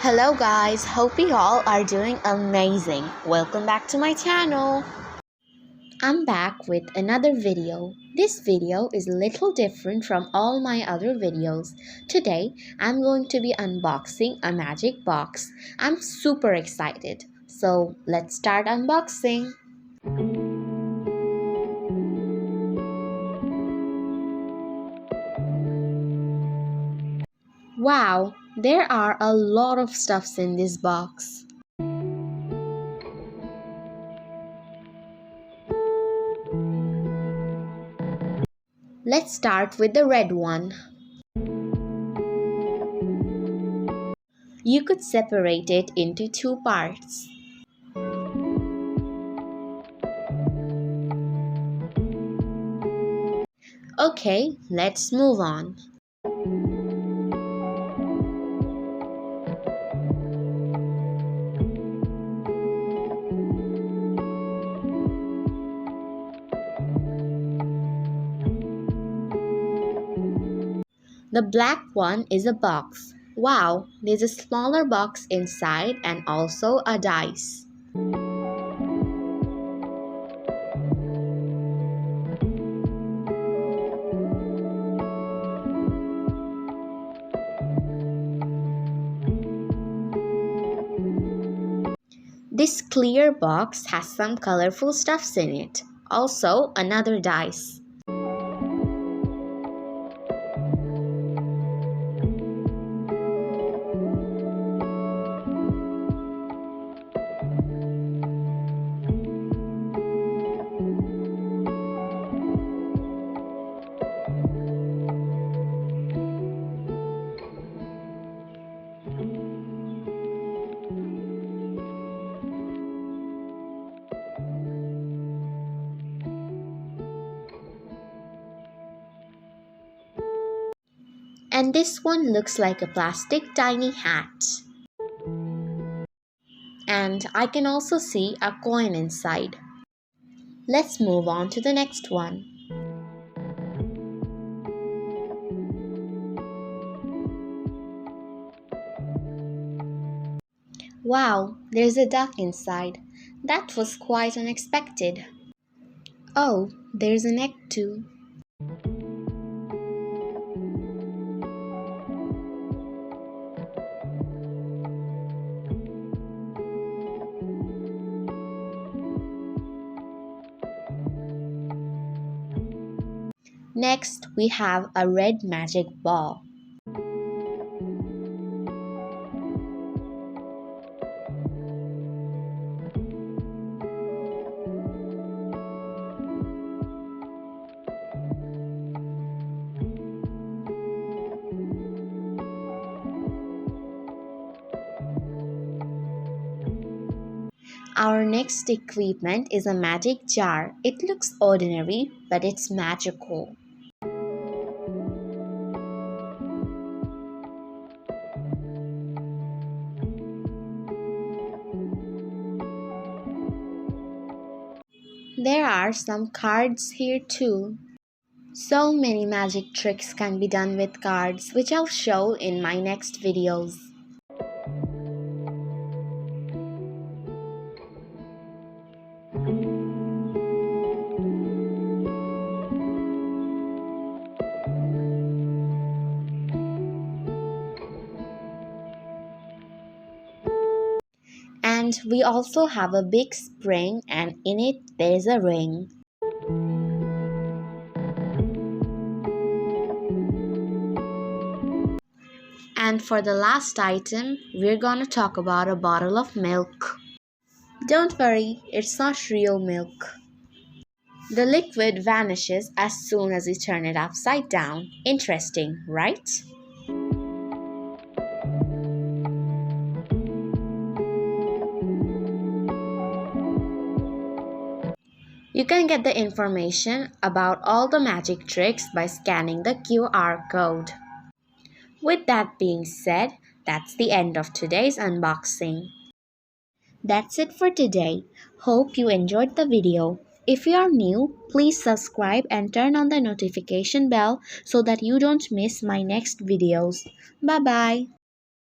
Hello guys, hope you all are doing amazing. Welcome back to my channel. I'm back with another video. This video is a little different from all my other videos. Today, I'm going to be unboxing a magic box. I'm super excited. So, let's start unboxing. Wow, there are a lot of stuffs in this box. Let's start with the red one. You could separate it into two parts. Okay, let's move on. The black one is a box. Wow, there's a smaller box inside and also a dice. This clear box has some colorful stuffs in it. Also, another dice. And this one looks like a plastic tiny hat. And I can also see a coin inside. Let's move on to the next one. Wow, there's a duck inside. That was quite unexpected. Oh, there's an egg too. Next, we have a red magic ball. Our next equipment is a magic jar. It looks ordinary, but it's magical. There are some cards here too. So many magic tricks can be done with cards, which I'll show in my next videos. And we also have a big spring, and in it there's a ring. And for the last item, we're gonna talk about a bottle of milk. Don't worry, it's not real milk. The liquid vanishes as soon as we turn it upside down. Interesting, right? You can get the information about all the magic tricks by scanning the QR code. With that being said, that's the end of today's unboxing. That's it for today. Hope you enjoyed the video. If you are new, please subscribe and turn on the notification bell so that you don't miss my next videos. Bye bye.